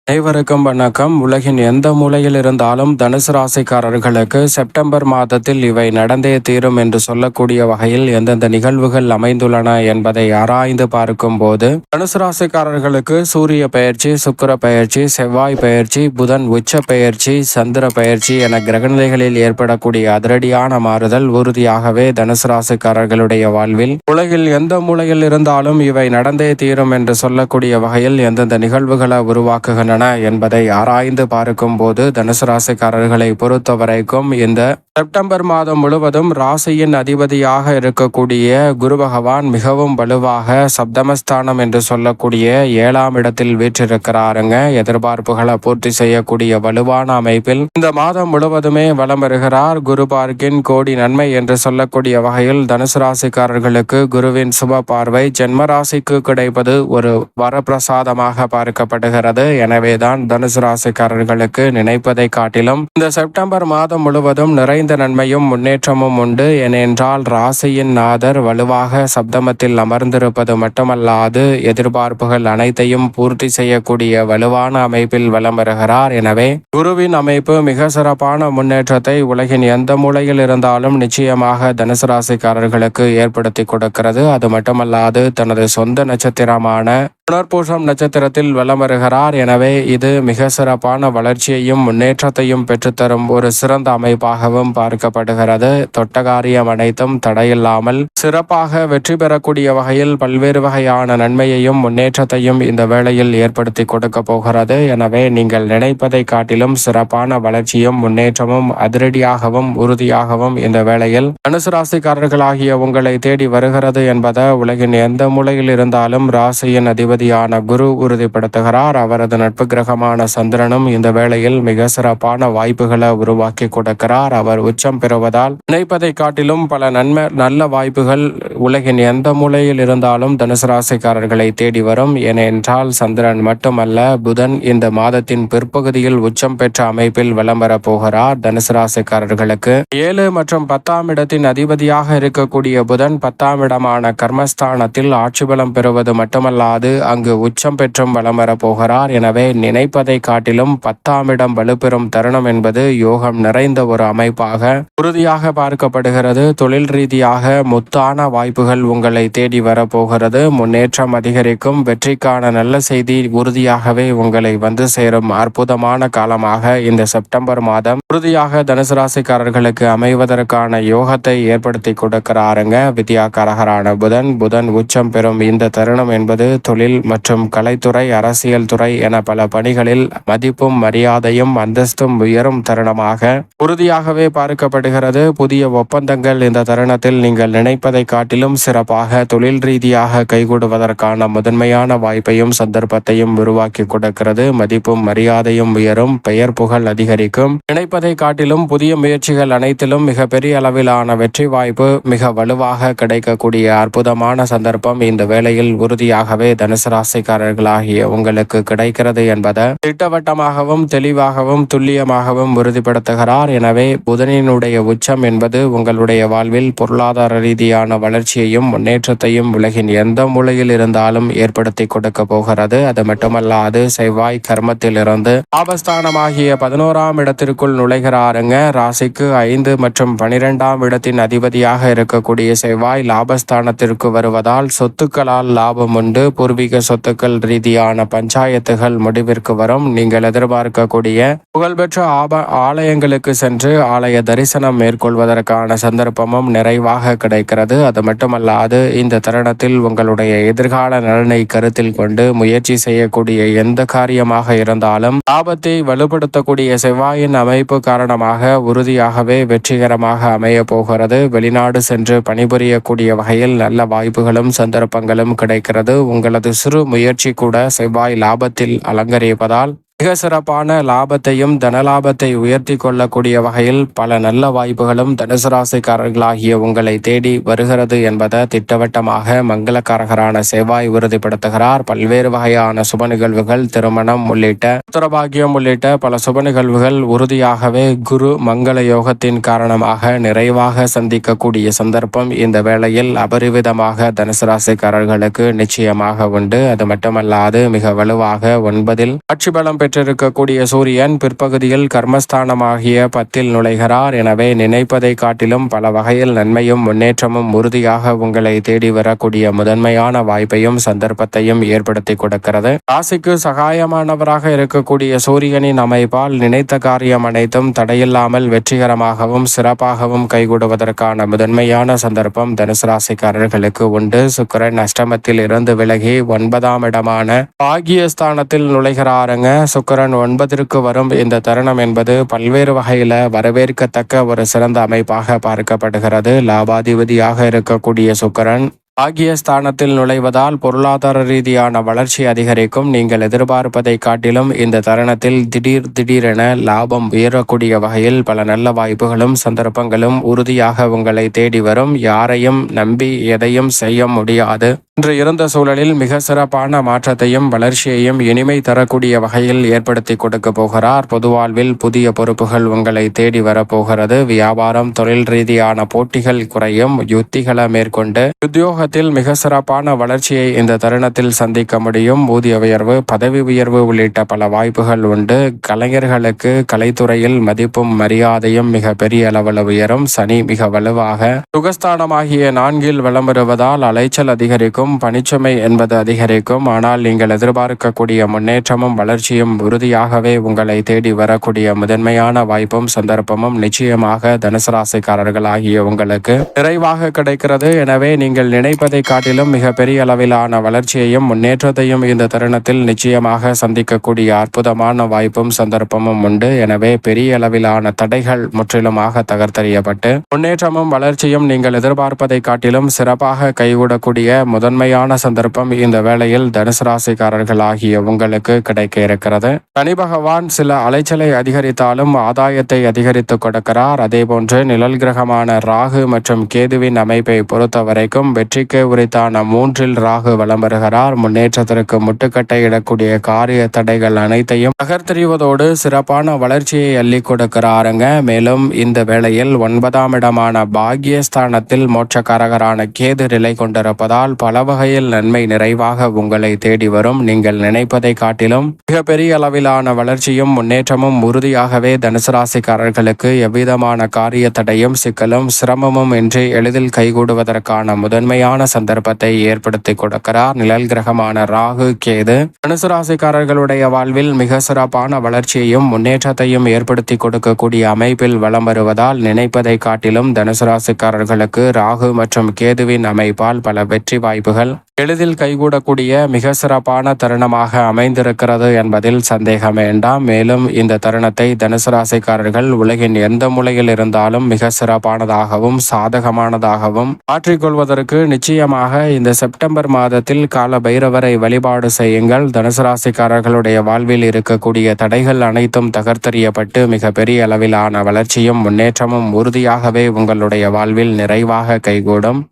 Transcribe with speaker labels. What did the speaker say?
Speaker 1: அனைவருக்கும் வணக்கம். உலகின் எந்த மூலையில் இருந்தாலும் தனுசு ராசிக்காரர்களுக்கு செப்டம்பர் மாதத்தில் இவை நடந்தே தீரும் என்று சொல்லக்கூடிய வகையில் எந்தெந்த நிகழ்வுகள் அமைந்துள்ளன என்பதை ஆராய்ந்து பார்க்கும் போது தனுசு ராசிக்காரர்களுக்கு சூரிய பெயர்ச்சி, சுக்கிர பெயர்ச்சி, செவ்வாய் பெயர்ச்சி, புதன் உச்ச பெயர்ச்சி, சந்திர பெயர்ச்சி என கிரகநிலைகளில் ஏற்படக்கூடிய அதிரடியான மாறுதல் உறுதியாகவே தனுசு ராசிக்காரர்களுடைய வாழ்வில் உலகில் எந்த மூலையில் இருந்தாலும் இவை நடந்தே தீரும் என்று சொல்லக்கூடிய வகையில் எந்தெந்த நிகழ்வுகளை உருவாக்குகின்றன என்பதை ஆராய்ந்து பார்க்கும் போது தனுசு ராசிக்காரர்களை பொறுத்தவரைக்கும் இந்த செப்டம்பர் மாதம் முழுவதும் ராசியின் அதிபதியாக இருக்கக்கூடிய குரு பகவான் மிகவும் வலுவாக சப்தமஸ்தானம் என்று சொல்லக்கூடிய 7ஆம் இடத்தில் வீற்றிருக்கிறாருங்க. எதிர்பார்ப்புகளை பூர்த்தி செய்யக்கூடிய வலுவான அமைப்பில் இந்த மாதம் முழுவதுமே வலம் வருகிறார். குரு பார்க்கின் கோடி நன்மை என்று சொல்லக்கூடிய வகையில் தனுசு ராசிக்காரர்களுக்கு குருவின் சுப பார்வை ஜென்ம ராசிக்கு கிடைப்பது ஒரு வரப்பிரசாதமாக பார்க்கப்படுகிறது. எனவேதான் தனுசு ராசிக்காரர்களுக்கு நினைப்பதை காட்டிலும் இந்த செப்டம்பர் மாதம் முழுவதும் நிறைந்த நன்மையும் முன்னேற்றமும் உண்டு. ஏனென்றால் ராசியின் நாதர் வலுவாக சப்தமத்தில் அமர்ந்திருப்பது மட்டுமல்லாது எதிர்பார்ப்புகள் அனைத்தையும் பூர்த்தி செய்யக்கூடிய வலுவான அமைப்பில் வலம் வருகிறார். எனவே குருவின் அமைப்பு மிக சிறப்பான முன்னேற்றத்தை உலகின் எந்த மூலையில் இருந்தாலும் நிச்சயமாக தனுசு ராசிக்காரர்களுக்கு ஏற்படுத்தி கொடுக்கிறது. அது மட்டுமல்லாது தனது சொந்த நட்சத்திரமான புனர்பூசம் நட்சத்திரத்தில் வலம் வருகிறார். எனவே இது மிக சிறப்பான வளர்ச்சியையும் முன்னேற்றத்தையும் பெற்றுத்தரும் ஒரு சிறந்த அமைப்பாகவும் பார்க்கப்படுகிறது. தொட்டகாரியம் அனைத்தும் தடையில்லாமல் சிறப்பாக வெற்றி பெறக்கூடிய வகையில் பல்வேறு வகையான நன்மையையும் முன்னேற்றத்தையும் இந்த வேளையில் ஏற்படுத்தி கொடுக்க போகிறது. எனவே நீங்கள் நினைப்பதை காட்டிலும் சிறப்பான வளர்ச்சியும் முன்னேற்றமும் அதிரடியாகவும் உறுதியாகவும் இந்த வேளையில் தனுசு ராசிக்காரர்களாகிய உங்களை தேடி வருகிறது என்பதை உலகின் எந்த மூலையில் இருந்தாலும் ராசியின் அதிபதியான குரு உறுதிப்படுத்துகிறார். அவரது நட்பு கிரகமான சந்திரனும் இந்த வேளையில் மிக சிறப்பான வாய்ப்புகளை உருவாக்கி கொடுக்கிறார். அவர் உச்சம் பெறுவதால் நினைப்பதை காட்டிலும் பல நல்ல வாய்ப்புகள் உலகின் எந்த மூலையில் இருந்தாலும் தனுசு ராசிக்காரர்களை தேடி வரும். ஏனென்றால் சந்திரன் மட்டுமல்ல, புதன் இந்த மாதத்தின் பிற்பகுதியில் உச்சம் பெற்ற அமைப்பில் வலம் வரப் போகிறார். தனுசு ராசிக்காரர்களுக்கு 7 மற்றும் 10ஆம் இடத்தின் அதிபதியாக இருக்கக்கூடிய புதன் 10ஆம் இடமான கர்மஸ்தானத்தில் ஆட்சி பலம் பெறுவது மட்டுமல்லாது அங்கு உச்சம் பெற்றும் வலம் வரப் போகிறார். எனவே நினைப்பதை காட்டிலும் 10ஆம் இடம் வலுப்பெறும் தருணம் என்பது யோகம் நிறைந்த ஒரு அமைப்பாக உறுதியாக பார்க்கப்படுகிறது. தொழில் ரீதியாக முத்தான வாய்ப்புகள் உங்களை தேடி வரப்போகிறது. முன்னேற்றம் அதிகரிக்கும். வெற்றிக்கான நல்ல செய்தி உறுதியாகவே உங்களை வந்து சேரும் அற்புதமான காலமாக இந்த செப்டம்பர் மாதம் உறுதியாக தனுசு ராசிக்காரர்களுக்கு அமைவதற்கான யோகத்தை ஏற்படுத்தி கொடுக்கிறாருங்க. வித்யாகாரகரான புதன் உச்சம் பெறும் இந்த தருணம் என்பது தொழில் மற்றும் கலைத்துறை, அரசியல் துறை என பல பணிகளில் மதிப்பும் மரியாதையும் அந்தஸ்தும் உயரும் தருணமாக உறுதியாகவே பார்க்கப்படுகிறது. புதிய ஒப்பந்தங்கள் இந்த தருணத்தில் நீங்கள் நினைப்பதை காட்டிலும் சிறப்பாக தொழில் ரீதியாக கைகூடுவதற்கான முதன்மையான வாய்ப்பையும் சந்தர்ப்பத்தையும் உருவாக்கி கொடுக்கிறது. மதிப்பும் மரியாதையும் உயரும். பெயர் புகழ் அதிகரிக்கும். நினைப்பதை காட்டிலும் புதிய முயற்சிகள் அனைத்திலும் மிக பெரிய அளவிலான வெற்றி வாய்ப்பு மிக வலுவாக கிடைக்கக்கூடிய அற்புதமான சந்தர்ப்பம் இந்த வேளையில் உறுதியாகவே தனுசு ராசிக்காரர்களாகிய உங்களுக்கு கிடைக்கிறது என்பதை திட்டவட்டமாகவும் தெளிவாகவும் துல்லியமாகவும் உறுதிப்படுத்துகிறார். எனவே புதனினுடைய உச்சம் என்பது உங்களுடைய வாழ்வில் பொருளாதார ரீதியான வளர்ச்சியையும் முன்னேற்றத்தையும் உலகின் எந்த மூலையில் இருந்தாலும் ஏற்படுத்தி கொடுக்க போகிறது. அது மட்டுமல்லாது செவ்வாய் கர்மத்தில் இருந்து லாபஸ்தானமாகிய 11ஆம் இடத்திற்குள் நுழைகிறாருங்க. ராசிக்கு 5 மற்றும் 12ஆம் இடத்தின் அதிபதியாக இருக்கக்கூடிய செவ்வாய் லாபஸ்தானத்திற்கு வருவதால் சொத்துக்களால் லாபம் உண்டு. பூர்வீக சொத்துக்கள் ரீதியான பஞ்சாயத்துகள் முடிவிற்கு வரும். நீங்கள் எதிர்பார்க்கக்கூடிய புகழ்பெற்ற ஆலயங்களுக்கு சென்று ஆலய தரிசனம் மேற்கொள்வதற்கான சந்தர்ப்பமும் நிறைவாக கிடைக்கிறது. அது மட்டுமல்லாது இந்த தருணத்தில் உங்களுடைய எதிர்கால நலனை கருத்தில் கொண்டு முயற்சி செய்யக்கூடிய எந்த காரியமாக இருந்தாலும் லாபத்தை வலுப்படுத்தக்கூடிய செவ்வாயின் அமைப்பு காரணமாக உறுதியாகவே வெற்றிகரமாக அமைய போகிறது. வெளிநாடு சென்று பணிபுரியக்கூடிய வகையில் நல்ல வாய்ப்புகளும் சந்தர்ப்பங்களும் கிடைக்கிறது. உங்களது சிறு முயற்சி கூட செவ்வாய் லாபத்தில் அலங்கரிப்பதால் மிக சிறப்பான லாபத்தையும் தனலாபத்தை உயர்த்தி கொள்ளக்கூடிய வகையில் பல நல்ல வாய்ப்புகளும் தனுசு ராசிக்காரர்களாகிய உங்களை தேடி வருகிறது என்பதை திட்டவட்டமாக மங்களக்காரகரான செவ்வாய் உறுதிப்படுத்துகிறார். பல்வேறு வகையான சுப நிகழ்வுகள், திருமணம் உள்ளிட்ட புத்திரபாகியம் உள்ளிட்ட பல சுப நிகழ்வுகள் உறுதியாகவே குரு மங்கள யோகத்தின் காரணமாக நிறைவாக சந்திக்கக்கூடிய சந்தர்ப்பம் இந்த வேளையில் அபரிவிதமாக தனுசு ராசிக்காரர்களுக்கு நிச்சயமாக உண்டு. அது மட்டுமல்லாது மிக வலுவாக 9இல் ஆட்சி பலம் பெற்றிருக்கக்கூடிய சூரியன் பிற்பகுதியில் கர்மஸ்தானமாகிய 10ல் நுழைகிறார். எனவே நினைப்பதை காட்டிலும் பல வகையில் நன்மையும் முன்னேற்றமும் உறுதியாக உங்களை தேடி வரக்கூடிய முதன்மையான வாய்ப்பையும் சந்தர்ப்பத்தையும் ஏற்படுத்தி கொடுக்கிறது. ராசிக்கு சகாயமானவராக இருக்கக்கூடிய சூரியனின் அமைப்பால் நினைத்த காரியம் அனைத்தும் தடையில்லாமல் வெற்றிகரமாகவும் சிறப்பாகவும் கைகூடுவதற்கான முதன்மையான சந்தர்ப்பம் தனுசு ராசிக்காரர்களுக்கு உண்டு. சுக்கிரன் அஷ்டமத்தில் இருந்து விலகி 9ஆம் இடமான பாகியஸ்தானத்தில் நுழைகிறாருங்க. சுக்கிரன் 9ற்கு வரும் இந்த தருணம் என்பது பல்வேறு வகையில வரவேற்கத்தக்க ஒரு சிறந்த அமைப்பாக பார்க்கப்படுகிறது. லாபாதிபதியாக இருக்கக்கூடிய சுக்கிரன் பாகியஸ்தானத்தில் நுழைவதால் பொருளாதார ரீதியான வளர்ச்சி அதிகரிக்கும். நீங்கள் எதிர்பார்ப்பதை காட்டிலும் இந்த தருணத்தில் திடீரென லாபம் உயரக்கூடிய வகையில் பல நல்ல வாய்ப்புகளும் சந்தர்ப்பங்களும் உறுதியாக உங்களை தேடி வரும். யாரையும் நம்பி எதையும் செய்ய முடியாது என்று இருந்த சூழலில் மிக சிறப்பான மாற்றத்தையும் வளர்ச்சியையும் இனிமை தரக்கூடிய வகையில் ஏற்படுத்தி கொடுக்க போகிறார். பொது வாழ்வில் புதிய பொறுப்புகள் உங்களை தேடி வரப்போகிறது. வியாபாரம் தொழில் ரீதியான போட்டிகள் குறையும். யுத்திகளை மேற்கொண்டு உத்தியோகத்தில் மிக சிறப்பான வளர்ச்சியை இந்த தருணத்தில் சந்திக்க முடியும். ஊதிய உயர்வு பதவி உயர்வு உள்ளிட்ட பல வாய்ப்புகள் உண்டு. கலைஞர்களுக்கு கலைத்துறையில் மதிப்பும் மரியாதையும் மிக பெரிய அளவில் உயரும். சனி மிக வலுவாக சுகஸ்தானமாகிய 4ல் வலம் வருவதால் அலைச்சல் அதிகரிக்கும். பணிச்சுமை என்பது அதிகரிக்கும். ஆனால் நீங்கள் எதிர்பார்க்கக்கூடிய முன்னேற்றமும் வளர்ச்சியும் உறுதியாகவே உங்களை தேடி வரக்கூடிய முதன்மையான வாய்ப்பும் சந்தர்ப்பமும் நிச்சயமாக தனுசு ராசிக்காரர்கள் ஆகிய உங்களுக்கு நிறைவாக கிடைக்கிறது. எனவே நீங்கள் நினைப்பதை காட்டிலும் மிக பெரிய அளவிலான வளர்ச்சியையும் முன்னேற்றத்தையும் இந்த தருணத்தில் நிச்சயமாக சந்திக்கக்கூடிய அற்புதமான வாய்ப்பும் சந்தர்ப்பமும் உண்டு. எனவே பெரிய அளவிலான தடைகள் முற்றிலுமாக தகர்த்தெறியப்பட்டு முன்னேற்றமும் வளர்ச்சியும் நீங்கள் எதிர்பார்ப்பதை காட்டிலும் சிறப்பாக கைகூடக்கூடிய முதன்மையான சந்தர்ப்பம் இந்த வேளையில் தனுசு ராசிக்காரர்கள் ஆகிய உங்களுக்கு கிடைக்க இருக்கிறது. சனி பகவான் சில அலைச்சலை அதிகரித்தாலும் ஆதாயத்தை அதிகரித்து கொடுக்கிறார். அதேபோன்று நிழல் கிரகமான ராகு மற்றும் கேதுவின் அமைப்பை பொறுத்த வரைக்கும் வெற்றிக்கு உரித்தான 3ல் ராகு வலம் வருகிறார். முன்னேற்றத்திற்கு முட்டுக்கட்டை இடக்கூடிய காரிய தடைகள் அனைத்தையும் தகர்த்தெறிவதோடு சிறப்பான வளர்ச்சியை அள்ளி கொடுக்கிறாருங்க. மேலும் இந்த வேளையில் 9ஆம் இடமான பாகியஸ்தானத்தில் மோட்சக்காரகரான கேது நிலை கொண்டிருப்பதால் பல வகையில் நன்மை நிறைவாக உங்களை தேடி வரும். நீங்கள் நினைப்பதை காட்டிலும் மிகப்பெரிய அளவிலான வளர்ச்சியும் முன்னேற்றமும் உறுதியாகவே தனுசு ராசிக்காரர்களுக்கு எவ்விதமான காரிய தடையும் சிக்கலும் சிரமமும் இன்றி எளிதில் கைகூடுவதற்கான முதன்மையான சந்தர்ப்பத்தை ஏற்படுத்தி கொடுக்கிறார். நிழல் கிரகமான ராகு கேது தனுசு ராசிக்காரர்களுடைய வாழ்வில் மிக சிறப்பான வளர்ச்சியையும் முன்னேற்றத்தையும் ஏற்படுத்தி கொடுக்கக்கூடிய அமைப்பில் வலம் வருவதால் நினைப்பதை காட்டிலும் தனுசு ராசிக்காரர்களுக்கு ராகு மற்றும் கேதுவின் அமைப்பால் பல வெற்றி வாய்ப்புகள் எளிதில் கைகூடக்கூடிய மிக சிறப்பான தருணமாக அமைந்திருக்கிறது என்பதில் சந்தேகம் வேண்டாம். மேலும் இந்த தருணத்தை தனுசு ராசிக்காரர்கள் உலகின் எந்த மூலையில் இருந்தாலும் மிக சிறப்பானதாகவும் சாதகமானதாகவும் மாற்றிக்கொள்வதற்கு நிச்சயமாக இந்த செப்டம்பர் மாதத்தில் கால பைரவரை வழிபாடு செய்யுங்கள். தனுசு ராசிக்காரர்களுடைய வாழ்வில் இருக்கக்கூடிய தடைகள் அனைத்தும் தகர்த்தெறியப்பட்டு மிக பெரிய அளவிலான வளர்ச்சியும் முன்னேற்றமும் உறுதியாகவே உங்களுடைய வாழ்வில் நிறைவாக கைகூடும்.